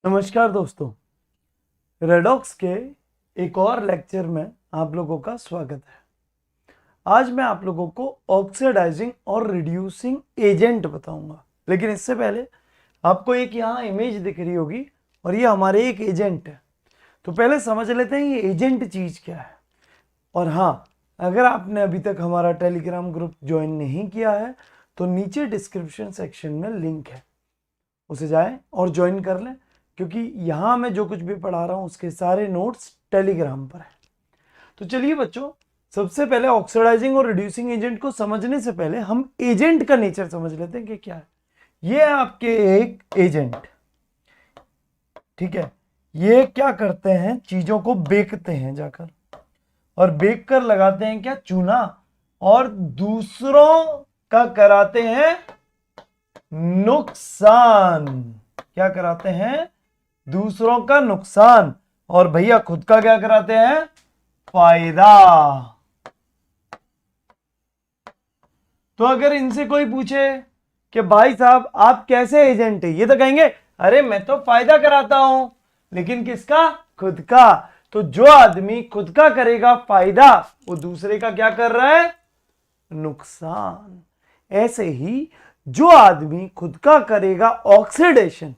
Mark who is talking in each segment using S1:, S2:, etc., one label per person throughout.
S1: नमस्कार दोस्तों, रेडॉक्स के एक और लेक्चर में आप लोगों का स्वागत है। आज मैं आप लोगों को ऑक्सीडाइजिंग और रिड्यूसिंग एजेंट बताऊंगा, लेकिन इससे पहले आपको एक यहाँ इमेज दिख रही होगी और ये हमारे एक एजेंट है। तो पहले समझ लेते हैं ये एजेंट चीज़ क्या है। और हाँ, अगर आपने अभी तक हमारा टेलीग्राम ग्रुप ज्वाइन नहीं किया है तो नीचे डिस्क्रिप्शन सेक्शन में लिंक है, उसे जाएं और ज्वाइन कर लें, क्योंकि यहाँ मैं जो कुछ भी पढ़ा रहा हूँ उसके सारे नोट्स टेलीग्राम पर है। तो चलिए बच्चों, सबसे पहले ऑक्सीडाइजिंग और रिड्यूसिंग एजेंट को समझने से पहले हम एजेंट का नेचर समझ लेते हैं कि क्या है। ये है आपके एक एजेंट, ठीक है। ये क्या करते हैं, चीजों को बेकते हैं जाकर, और बेक कर लगाते हैं क्या, चूना, और दूसरों का कराते हैं नुकसान। क्या कराते हैं, दूसरों का नुकसान, और भैया खुद का क्या कराते हैं, फायदा। तो अगर इनसे कोई पूछे कि भाई साहब आप कैसे एजेंट है, ये तो कहेंगे अरे मैं तो फायदा कराता हूं, लेकिन किसका, खुद का। तो जो आदमी खुद का करेगा फायदा, वो दूसरे का क्या कर रहा है, नुकसान। ऐसे ही जो आदमी खुद का करेगा ऑक्सीडेशन,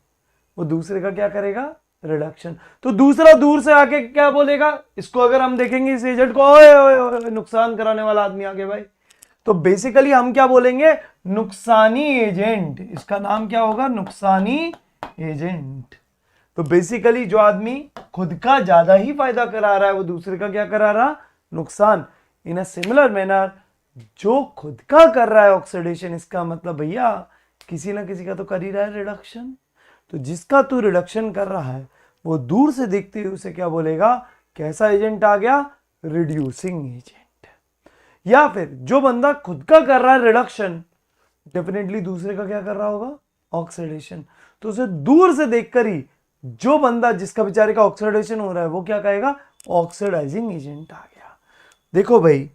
S1: वो दूसरे का क्या करेगा, रिडक्शन। तो दूसरा दूर से आके क्या बोलेगा, इसको अगर हम देखेंगे इस एजेंट को, ओए ओए ओए नुकसान कराने वाला आदमी आगे भाई, तो बेसिकली हम क्या बोलेंगे, नुकसानी एजेंट। इसका नाम क्या होगा, नुकसानी एजेंट। तो बेसिकली जो आदमी खुद का ज्यादा ही फायदा करा रहा है, वो दूसरे का क्या करा रहा, नुकसान। इन अ सिमिलर मैनर, जो खुद का कर रहा है ऑक्सीडेशन, इसका मतलब भैया किसी ना किसी का तो कर ही रहा है रिडक्शन। तो जिसका तू रिडक्शन कर रहा है वो दूर से देखते हुए उसे क्या बोलेगा, कैसा एजेंट आ गया, रिड्यूसिंग एजेंट। या फिर जो बंदा खुद का कर रहा है रिडक्शन, डेफिनेटली दूसरे का क्या कर रहा होगा, ऑक्सीडेशन। तो उसे दूर से देखकर ही जो बंदा जिसका बेचारे का ऑक्सीडेशन हो रहा है वो क्या कहेगा, ऑक्सीडाइजिंग एजेंट आ गया। देखो भाई,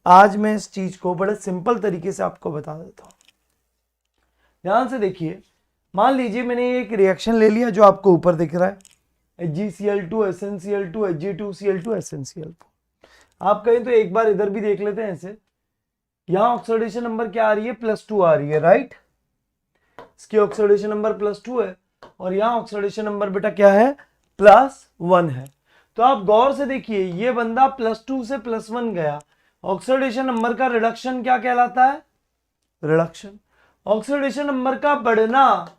S1: आज मैं इस चीज को बड़े सिंपल तरीके से आपको बता देता हूं। ध्यान से देखिए, मान लीजिए मैंने एक रिएक्शन ले लिया जो आपको ऊपर दिख रहा है, HgCl2 SnCl2 Hg2Cl2 SnCl4। आप कहें तो एक बार इधर भी देख लेते हैं ऐसे। यहां ऑक्सीडेशन नंबर क्या आ रही है, +2 आ रही है, राइट। इसकी ऑक्सीडेशन नंबर +2 है, और यहां ऑक्सीडेशन नंबर बेटा क्या है, +1 है। तो आप गौर से देखिए, ये बंदा +2 से +1 गया, ऑक्सीडेशन नंबर का रिडक्शन क्या कहलाता है, रिडक्शन। ऑक्सीडेशन नंबर का बढ़ना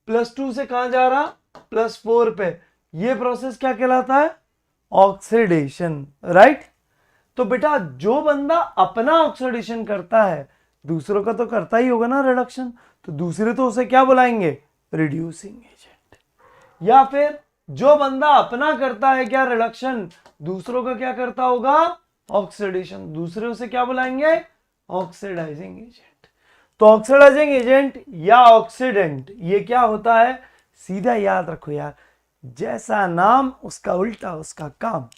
S1: +2 से कहां जा रहा, +4 पे, ये प्रोसेस क्या कहलाता है, ऑक्सीडेशन, राइट। तो बेटा जो बंदा अपना ऑक्सीडेशन करता है, दूसरों का तो करता ही होगा ना रिडक्शन, तो दूसरे तो उसे क्या बुलाएंगे, रिड्यूसिंग एजेंट। या फिर जो बंदा अपना करता है क्या, रिडक्शन, दूसरों का क्या करता होगा, ऑक्सीडेशन, दूसरे उसे क्या बुलाएंगे, ऑक्सीडाइजिंग एजेंट। तो ऑक्सीडाइजिंग एजेंट या ऑक्सीडेंट, ये क्या होता है, सीधा याद रखो यार, जैसा नाम उसका उल्टा उसका काम,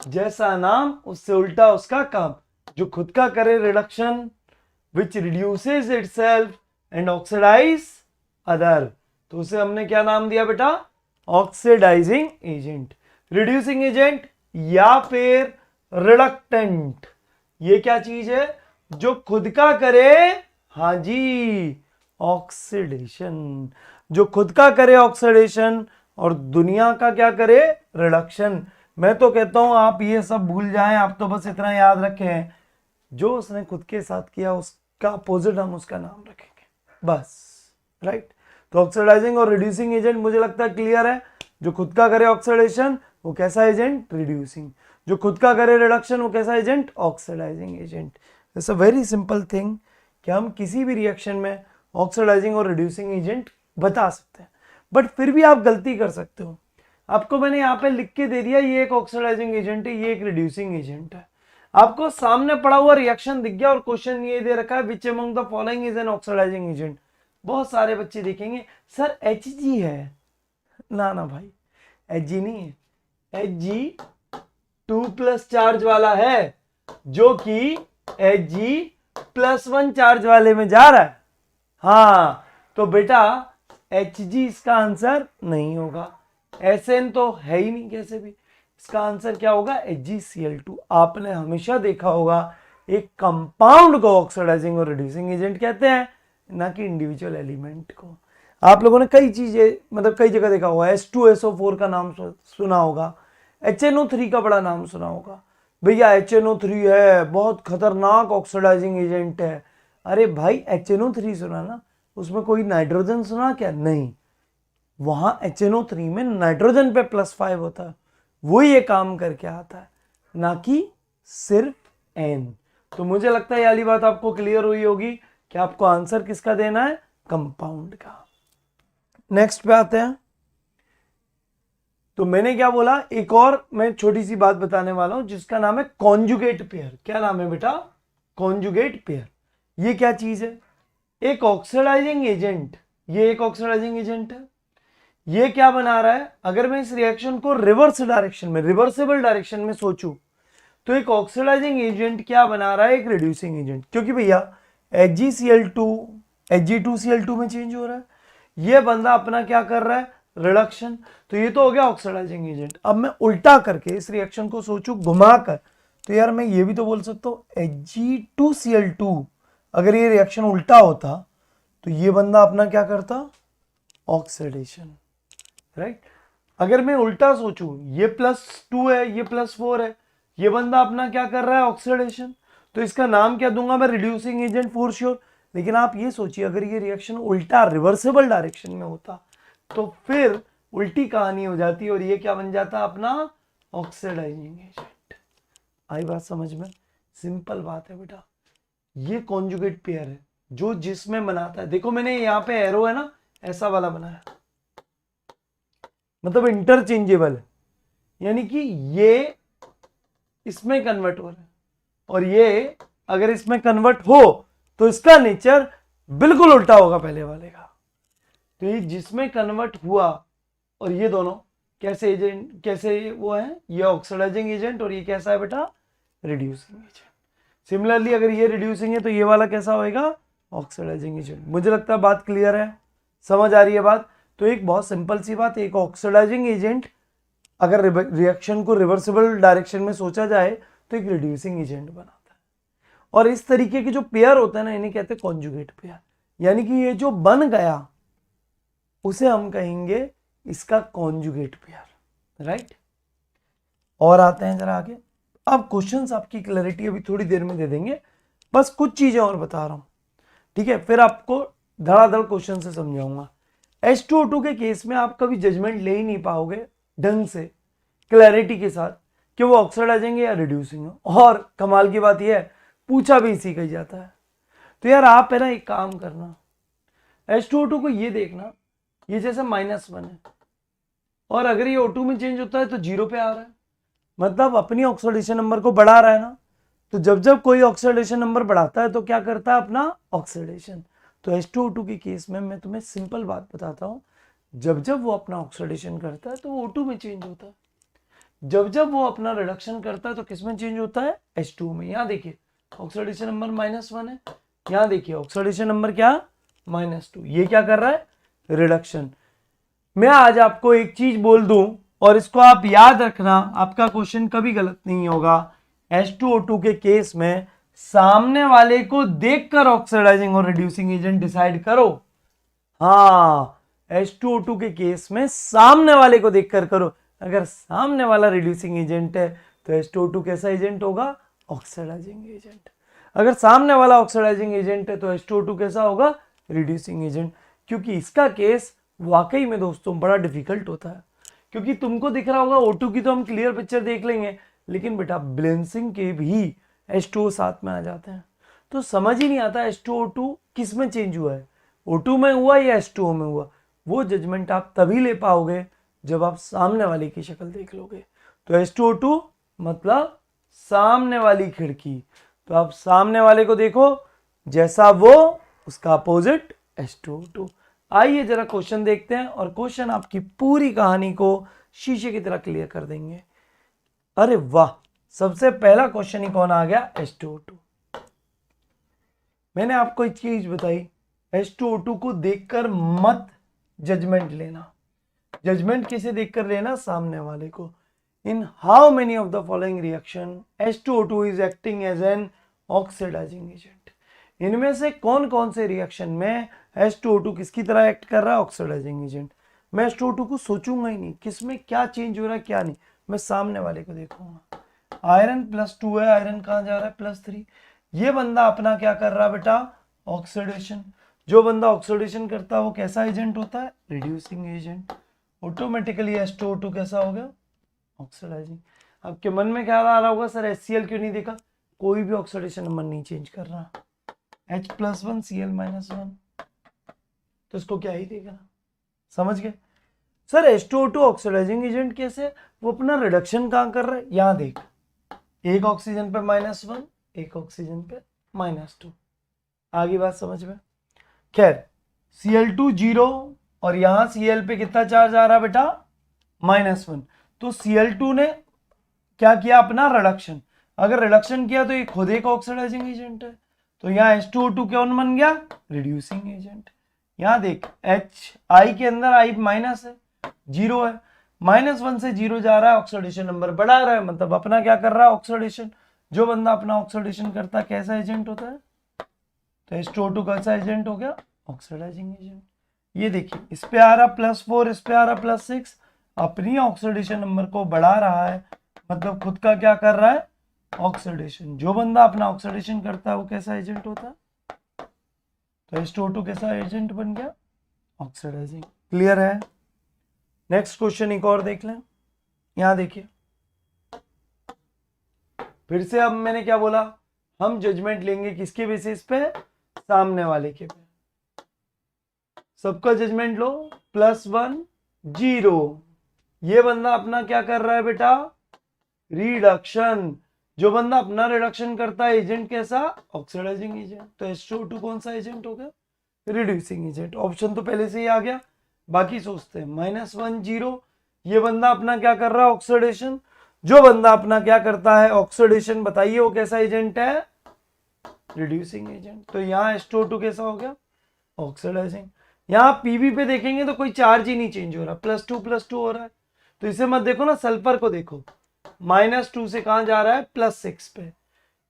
S1: जैसा नाम उससे उल्टा उसका काम। जो खुद का करे reduction, which reduces itself and oxidise other, तो उसे हमने क्या नाम दिया बेटा, ऑक्सीडाइजिंग एजेंट। रिड्यूसिंग एजेंट या फिर रिडक्टेंट, ये क्या चीज है, जो खुद का करे, हाँ जी, ऑक्सीडेशन। जो खुद का करे ऑक्सीडेशन और दुनिया का क्या करे, रिडक्शन। मैं तो कहता हूं आप ये सब भूल जाएं, आप तो बस इतना याद रखें, जो उसने खुद के साथ किया उसका अपोजिट हम उसका नाम रखेंगे, बस, राइट। तो ऑक्सीडाइजिंग और रिड्यूसिंग एजेंट मुझे लगता है क्लियर है। जो खुद का करे ऑक्सीडेशन वो कैसा एजेंट, रिड्यूसिंग। जो खुद का करे रिडक्शन वो कैसा agent, oxidising agent. It's a very simple thing कि हम किसी भी रिएक्शन में ऑक्सीडाइजिंग और रिड्यूसिंग एजेंट बता सकते हैं, बट फिर भी आप गलती कर सकते हो। आपको मैंने यहाँ पे लिख के दे दिया, ये एक ऑक्सीडाइजिंग एजेंट है, ये एक रिड्यूसिंग एजेंट है। आपको सामने पड़ा हुआ रिएक्शन दिख गया और क्वेश्चन ये दे रखा है, which among the following is an oxidising agent. बहुत सारे बच्चे देखेंगे सर Hg है, ना ना भाई Hg नहीं है, Hg2+ चार्ज वाला है, जो कि Hg+1 चार्ज वाले में जा रहा है। हाँ तो बेटा Hg इसका आंसर नहीं होगा, Sn तो है ही नहीं कैसे भी, इसका आंसर क्या होगा HgCl2। आपने हमेशा देखा होगा एक कंपाउंड को ऑक्सीडाइजिंग और रिड्यूसिंग एजेंट कहते हैं, ना कि इंडिविजुअल एलिमेंट को। आप लोगों ने कई चीजें मतलब कई जगह देखा होगा, H2SO4 का नाम सुना होगा, HNO3 का बड़ा नाम सुना होगा, भैया HNO3 है बहुत खतरनाक ऑक्सीडाइजिंग एजेंट है। अरे भाई HNO3 सुना ना, उसमें कोई नाइट्रोजन सुना क्या? नहीं, वहां HNO3 में नाइट्रोजन पे +5 होता है, वो ये काम करके आता है, ना कि सिर्फ N। तो मुझे लगता है ये वाली बात आपको क्लियर हुई होगी कि आपको आंसर किसका देना है, कंपाउंड का। नेक्स्ट पे आते हैं। तो मैंने क्या बोला, एक और मैं छोटी सी बात बताने वाला हूं जिसका नाम है कॉन्जुगेट पेयर। क्या नाम है बेटा? Conjugate pair. ये क्या चीज है? एक ऑक्सीडाइजिंग एजेंट, ये एक ऑक्सीडाइजिंग एजेंट है, ये क्या बना रहा है? अगर मैं इस रिएक्शन को रिवर्स डायरेक्शन में, रिवर्सिबल डायरेक्शन में सोचूं तो एक ऑक्सीडाइजिंग एजेंट क्या बना रहा है? एक रिड्यूसिंग एजेंट। क्योंकि भैया HgCl2 Hg2Cl2 में चेंज हो रहा है, ये बंदा अपना क्या कर रहा है? रिडक्शन। तो ये तो हो गया ऑक्सीडाइजिंग एजेंट। अब मैं उल्टा करके इस रिएक्शन को सोचूं घुमाकर, तो यार मैं ये भी तो बोल सकता हूं Hg2Cl2, अगर ये रिएक्शन उल्टा होता तो ये बंदा अपना क्या करता? Oxidation, right. अगर मैं उल्टा सोचूं, ये +2 है, ये +4 है, ये बंदा अपना क्या कर रहा है? ऑक्सीडेशन। तो इसका नाम क्या दूंगा मैं? Reducing agent for sure. लेकिन आप ये सोचिए, अगर ये रिएक्शन उल्टा रिवर्सिबल डायरेक्शन में होता तो फिर उल्टी कहानी हो जाती और ये क्या बन जाता? अपना ऑक्सीडाइजिंग एजेंट। आई बात समझ में? सिंपल बात है बेटा। ये कॉन्जुगेट पेयर है जो जिसमें बनाता है। देखो मैंने यहाँ पे एरो है ना, ऐसा वाला बनाया, मतलब इंटरचेंजेबल है, यानी कि ये इसमें कन्वर्ट हो रहा है और ये अगर इसमें कन्वर्ट हो तो इसका नेचर बिल्कुल उल्टा होगा पहले वाले का। तो ये जिसमें कन्वर्ट हुआ और ये दोनों कैसे एजेंट, कैसे वो है? ये ऑक्सीडाइजिंग एजेंट और ये कैसा है बेटा? Reducing agent. सिमिलरली अगर ये रिड्यूसिंग है तो ये वाला कैसा होएगा? Oxidising agent. मुझे लगता है बात क्लियर है, समझ आ रही है बात? तो एक बहुत सिंपल सी बात, एक ऑक्सीडाइजिंग एजेंट अगर रिएक्शन को रिवर्सिबल डायरेक्शन में सोचा जाए तो एक रिड्यूसिंग एजेंट बनाता है। और इस तरीके के जो पेयर होते हैं ना, इन्हें कहते हैं कॉन्जुगेट पेयर। यानी कि ये जो बन गया उसे हम कहेंगे इसका कॉन्जुगेट पेयर, राइट। और आते हैं जरा आगे। अब क्वेश्चंस आपकी क्लैरिटी अभी थोड़ी देर में दे देंगे, बस कुछ चीजें और बता रहा हूं, ठीक है? फिर आपको धड़ाधड़ क्वेश्चन से समझाऊंगा। H2O2 के केस में आप कभी जजमेंट ले ही नहीं पाओगे ढंग से, क्लैरिटी के साथ, कि वो ऑक्सीडाइजिंग है या रिड्यूसिंग है। और कमाल की बात यह है, पूछा भी इसी का ही जाता है। तो यार आप है ना एक काम करना, H2O2 को ये देखना, ये जैसे -1 है और अगर ये O2 में चेंज होता है तो 0 पे आ रहा है, मतलब अपनी ऑक्सीडेशन नंबर को बढ़ा रहा है ना। तो जब जब कोई ऑक्सीडेशन नंबर बढ़ाता है तो क्या करता है? अपना ऑक्सीडेशन। तो H2O2 के केस में मैं तुम्हें सिंपल बात बताता हूं, जब जब वो अपना ऑक्सीडेशन करता है तो वो O2 में चेंज होता है, जब जब वो अपना रिडक्शन करता है तो किस में चेंज होता है? H2O में। यहाँ देखिए ऑक्सीडेशन नंबर -1 है, यहाँ देखिए ऑक्सीडेशन नंबर क्या? -2। ये क्या कर रहा है? रिडक्शन। मैं आज आपको एक चीज बोल दूं और इसको आप याद रखना, आपका क्वेश्चन कभी गलत नहीं होगा। H2O2 के केस में सामने वाले को देखकर ऑक्सीडाइजिंग और रिड्यूसिंग एजेंट डिसाइड करो। हाँ, H2O2 के केस में सामने वाले को देखकर करो। अगर सामने वाला रिड्यूसिंग एजेंट है तो H2O2 कैसा एजेंट होगा? Oxidising agent. अगर सामने वाला ऑक्सीडाइजिंग एजेंट है तो H2O2 कैसा होगा? Reducing agent. क्योंकि इसका केस वाकई में दोस्तों बड़ा डिफिकल्ट होता है, क्योंकि तुमको दिख रहा होगा O2 की तो हम क्लियर पिक्चर देख लेंगे, लेकिन बेटा बैलेंसिंग के भी H2O साथ में आ जाते हैं, तो समझ ही नहीं आता H2O2 किस में चेंज हुआ है, O2 में हुआ या H2O में हुआ। वो जजमेंट आप तभी ले पाओगे जब आप सामने वाले की शक्ल देख लोगे। तो H2O2 मतलब सामने वाली खिड़की, तो आप सामने वाले को देखो, जैसा वो उसका अपोजिट H2O2। आइए जरा क्वेश्चन देखते हैं और क्वेश्चन आपकी पूरी कहानी को शीशे की तरह क्लियर कर देंगे। अरे वाह, सबसे पहला क्वेश्चन ही कौन आ गया? H2O2। मैंने आपको एक चीज बताई, H2O2 को देखकर मत जजमेंट लेना। जजमेंट किसे देखकर लेना? सामने वाले को। In how many of the following reaction H2O2 is acting as an oxidising agent? इनमें से कौन कौन से रिएक्शन में H2O2 किसकी तरह एक्ट कर रहा है? Oxidising agent. मैं H2O2 को सोचूंगा ही नहीं किसमें क्या चेंज हो रहा है क्या नहीं, मैं सामने वाले को देखूंगा। आयरन +2 है, आयरन कहाँ जा रहा है? +3। ये बंदा अपना क्या कर रहा है बेटा? ऑक्सीडेशन। जो बंदा ऑक्सीडेशन करता है वो कैसा एजेंट होता है? Reducing agent. ऑटोमेटिकली H2O2 कैसा हो गया? ऑक्सीडाइजिंग। आपके मन में क्या आ रहा होगा, सर HCl क्यों नहीं देखा? कोई भी ऑक्सीडेशन नंबर नहीं चेंज कर रहा। H+1 Cl-1, तो इसको क्या ही देगा? समझ गए? सर H2O2 ऑक्सीडाइजिंग एजेंट कैसे? वो अपना रिडक्शन कहाँ कर रहा है? यहां देख, एक ऑक्सीजन पे -1, एक ऑक्सीजन पे -2। आगे बात समझ में? खैर, Cl2 0 और यहां Cl पे कितना चार्ज आ रहा बेटा? -1। तो Cl2 ने क्या किया? अपना रिडक्शन। अगर रिडक्शन किया तो ये खुद एक ऑक्सीडाइजिंग एजेंट है, तो यहाँ H2O2 कौन बन गया? Reducing agent. यहां देख, I के अंदर I माइनस है, 0 है, -1 से 0 जा रहा है, ऑक्सीडेशन नंबर बढ़ा रहा है, मतलब अपना क्या कर रहा है? ऑक्सीडेशन। जो बंदा अपना ऑक्सीडेशन करता है कैसा एजेंट होता है? तो H2O2 कैसा एजेंट हो गया? Oxidising agent. ये देखिए, इस पे आ रहा +4, इस पे आ रहा +6, अपनी ऑक्सीडेशन नंबर को बढ़ा रहा है, मतलब खुद का क्या कर रहा है? ऑक्सीडेशन। जो बंदा अपना ऑक्सीडेशन करता है वो कैसा एजेंट होता है? तो H2O2 कैसा एजेंट बन गया? ऑक्सीडाइजिंग। क्लियर है? नेक्स्ट क्वेश्चन एक और देख लें। यहां देखिए, फिर से अब मैंने क्या बोला? हम जजमेंट लेंगे किसके बेसिस पे? सामने वाले के पे। सबका जजमेंट लो। +1 0। ये बंदा अपना क्या कर रहा है बेटा? रिडक्शन। जो बंदा अपना रिडक्शन करता है एजेंट कैसा? Oxidising agent. तो H2O2 कौन सा एजेंट हो गया? Reducing agent. ऑप्शन तो पहले से ही आ गया, बाकी सोचते हैं। -1 0, ये बंदा अपना क्या कर रहा है? ऑक्सीडेशन। जो बंदा अपना क्या करता है? ऑक्सीडेशन, बताइए वो कैसा एजेंट है? Reducing agent. तो यहाँ H2O2 कैसा हो गया? ऑक्सीडाइजिंग। यहाँ पीबी पे देखेंगे तो कोई चार्ज ही नहीं चेंज हो रहा, +2 हो रहा है, तो इसे मत देखो ना, सल्फर को देखो, -2 से कहां जा रहा है? +6 पे।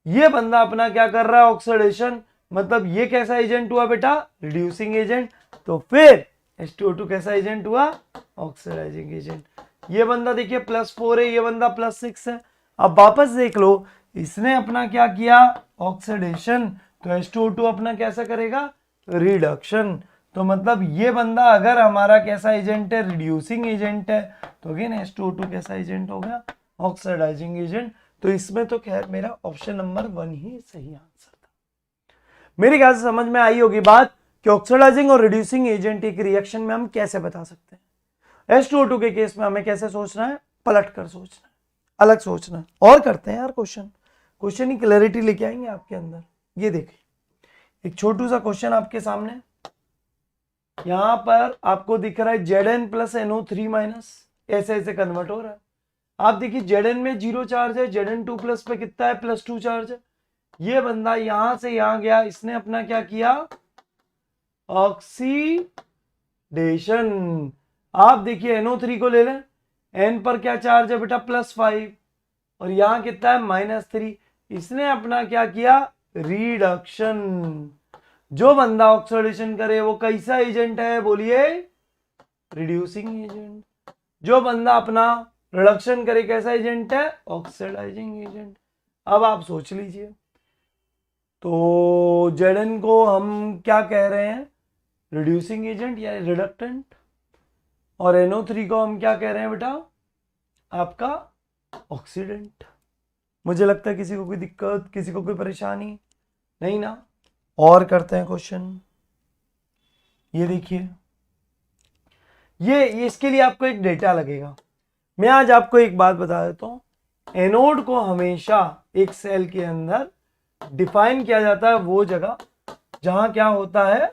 S1: ये बंदा अपना क्या कर रहा है? ऑक्सीडेशन। मतलब ये कैसा एजेंट हुआ बेटा? Reducing agent. तो फिर H2O2 कैसा एजेंट हुआ? Oxidising agent. ये बंदा देखिए +4 है, ये बंदा +6 है। अब वापस देख लो, इसने अपना क्या किया? ऑक्सीडेशन। तो H2O2 अपना कैसा करेगा? रिडक्शन। तो मतलब ये बंदा अगर हमारा कैसा एजेंट है? रिड्यूसिंग एजेंट है, तो अगेन H2O2 कैसा एजेंट हो गया? Oxidising agent. तो इसमें तो खैर मेरा ऑप्शन नंबर 1 ही सही आंसर था। मेरे ख्याल से समझ में आई होगी बात कि ऑक्सीडाइजिंग और रिड्यूसिंग एजेंट एक रिएक्शन में हम कैसे बता सकते हैं। H2O2 के केस में हमें कैसे सोचना है? पलट कर सोचना है, अलग सोचना है। और करते हैं यार क्वेश्चन ही क्लैरिटी लेके आएंगे आपके अंदर। ये देखिए, एक छोटू सा क्वेश्चन आपके सामने, यहां पर आपको दिख रहा है Zn + NO3- ऐसे ऐसे कन्वर्ट हो रहा है। आप देखिए Zn में 0 चार्ज है, Zn2+ पे कितना है? +2 चार्ज है। ये बंदा यहां से यहां गया, इसने अपना क्या किया? ऑक्सीडेशन। आप देखिए NO3 को ले लें, N पर क्या चार्ज है बेटा? +5, और यहां कितना है? -3। इसने अपना क्या किया? रिडक्शन। जो बंदा ऑक्सीडेशन करे वो कैसा एजेंट है? बोलिए, रिड्यूसिंग एजेंट। जो बंदा अपना रिडक्शन करे कैसा एजेंट है? Oxidising agent. अब आप सोच लीजिए, तो Zn को हम क्या कह रहे हैं? रिड्यूसिंग एजेंट या रिडक्टेंट। और NO3 को हम क्या कह रहे हैं बेटा? आपका ऑक्सीडेंट। मुझे लगता है किसी को कोई दिक्कत, किसी को कोई परेशानी नहीं ना? और करते हैं क्वेश्चन। ये देखिए, ये इसके लिए आपको एक डेटा लगेगा। मैं आज आपको एक बात बता देता हूं, एनोड को हमेशा एक सेल के अंदर डिफाइन किया जाता है वो जगह जहां क्या होता है?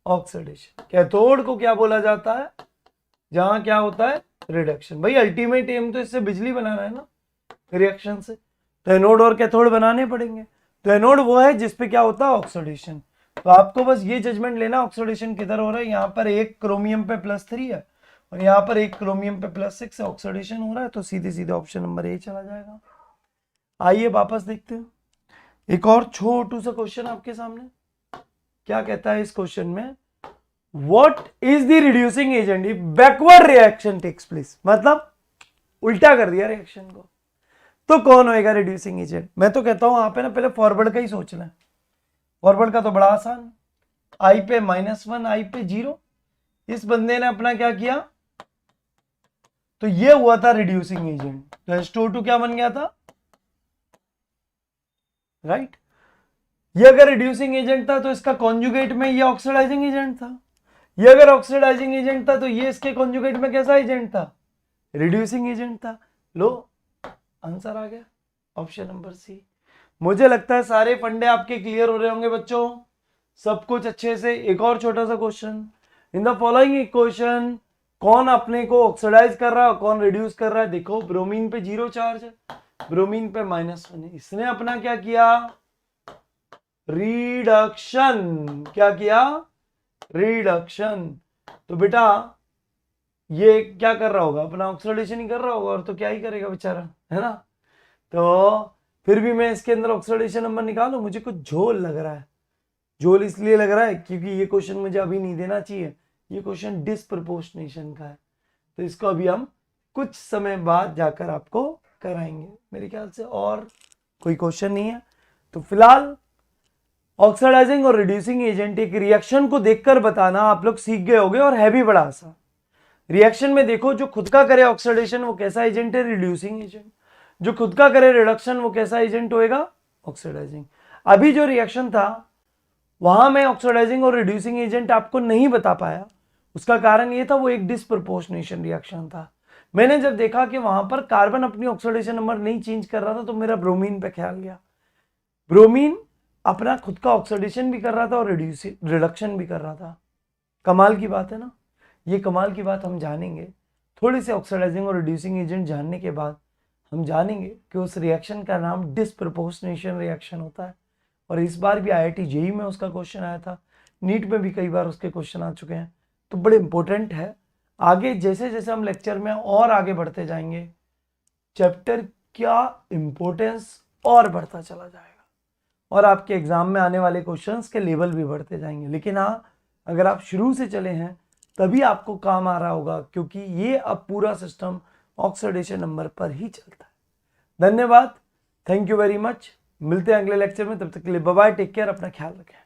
S1: ऑक्सीडेशन। कैथोड को क्या बोला जाता है? जहां क्या होता है? रिडक्शन। भाई अल्टीमेट एम तो इससे बिजली बनाना है ना, रिएक्शन से, तो एनोड और कैथोड बनाने पड़ेंगे। तो एनोड वो है जिसपे क्या होता है? ऑक्सीडेशन। तो आपको बस ये जजमेंट लेना ऑक्सीडेशन किधर हो रहा है, यहाँ पर एक क्रोमियम पे +3 है और यहाँ पर एक क्रोमियम पे +6 है, ऑक्सीडेशन हो रहा है, तो सीधे सीधे ऑप्शन नंबर ए चला जाएगा। आइए वापस देखते हैं एक और छोटू सा क्वेश्चन आपके सामने। क्या कहता है इस क्वेश्चन में, what is the reducing agent if backward reaction takes place, मतलब उल्टा कर दिया रिएक्शन को, तो कौन होएगा रिड्यूसिंग एजेंट। मैं तो कहता हूं आप है ना पहले फॉरवर्ड का ही सोच लें, फॉरवर्ड का तो बड़ा आसान, आई पे -1 आई पे 0, इस बंदे ने अपना क्या किया, तो ये हुआ था रिड्यूसिंग एजेंट, तो H2O2 क्या बन गया था, राइट। ये अगर रिड्यूसिंग एजेंट था तो इसका कॉन्जुगेट में ये ऑक्सीडाइजिंग एजेंट था, ये अगर ऑक्सीडाइजिंग एजेंट था तो ये इसके कॉन्जुगेट में कैसा एजेंट था, रिड्यूसिंग एजेंट था। लो आंसर आ गया ऑप्शन नंबर सी। मुझे लगता है सारे फंडे आपके क्लियर हो रहे होंगे बच्चों, सब कुछ अच्छे से। एक और छोटा सा question, in the following equation कौन अपने को ऑक्सीडाइज कर रहा है कौन रिड्यूस कर रहा है। देखो ब्रोमीन पे 0 चार्ज है, ब्रोमीन पे -1 है, इसने अपना क्या किया, रिडक्शन, क्या किया, रिडक्शन। तो बेटा ये क्या कर रहा होगा, अपना ऑक्सीडेशन ही कर रहा होगा, और तो क्या ही करेगा बेचारा, है ना। तो फिर भी मैं इसके अंदर ऑक्सीडेशन नंबर निकालूं, मुझे कुछ झोल लग रहा है। झोल इसलिए लग रहा है क्योंकि ये क्वेश्चन मुझे अभी नहीं देना चाहिए, ये क्वेश्चन डिस्प्रपोर्शनेशन का है, तो इसको अभी हम कुछ समय बाद जाकर आपको कराएंगे मेरे ख्याल से, और कोई क्वेश्चन नहीं है। तो फिलहाल ऑक्सीडाइजिंग और रिड्यूसिंग एजेंट एक रिएक्शन को देखकर बताना आप लोग सीख गए होंगे, और है भी बड़ा आसान। रिएक्शन में देखो जो खुद का करे ऑक्सीडेशन वो कैसा एजेंट है, रिड्यूसिंग एजेंट। जो खुद का करे रिडक्शन वो कैसा एजेंट होएगा, ऑक्सीडाइजिंग। अभी जो रिएक्शन था वहां मैं ऑक्सीडाइजिंग और रिड्यूसिंग एजेंट आपको नहीं बता पाया, उसका कारण ये था वो एक डिस्प्रपोर्शनेशन रिएक्शन था। मैंने जब देखा कि वहां पर कार्बन अपनी ऑक्सीडेशन नंबर नहीं चेंज कर रहा था तो मेरा ब्रोमीन पे ख्याल गया। ब्रोमीन अपना खुद का ऑक्सीडेशन भी कर रहा था और रिडक्शन भी कर रहा था। कमाल की बात है ना, ये कमाल की बात हम जानेंगे थोड़ी सी ऑक्सीडाइजिंग और रिड्यूसिंग एजेंट जानने के बाद। हम जानेंगे कि उस रिएक्शन का नाम डिस्प्रपोर्शनेशन रिएक्शन होता है, और इस बार भी IIT JEE में उसका क्वेश्चन आया था, नीट में भी कई बार उसके क्वेश्चन आ चुके हैं, तो बड़े इंपॉर्टेंट है। आगे जैसे जैसे हम लेक्चर में और आगे बढ़ते जाएंगे चैप्टर क्या इंपॉर्टेंस और बढ़ता चला जाएगा, और आपके एग्जाम में आने वाले क्वेश्चंस के लेवल भी बढ़ते जाएंगे। लेकिन हाँ, अगर आप शुरू से चले हैं तभी आपको काम आ रहा होगा, क्योंकि ये अब पूरा सिस्टम ऑक्सीडेशन नंबर पर ही चलता है। धन्यवाद, थैंक यू वेरी मच। मिलते हैं अगले लेक्चर में, तब तक के लिए बाय बाय, टेक केयर, अपना ख्याल रखें।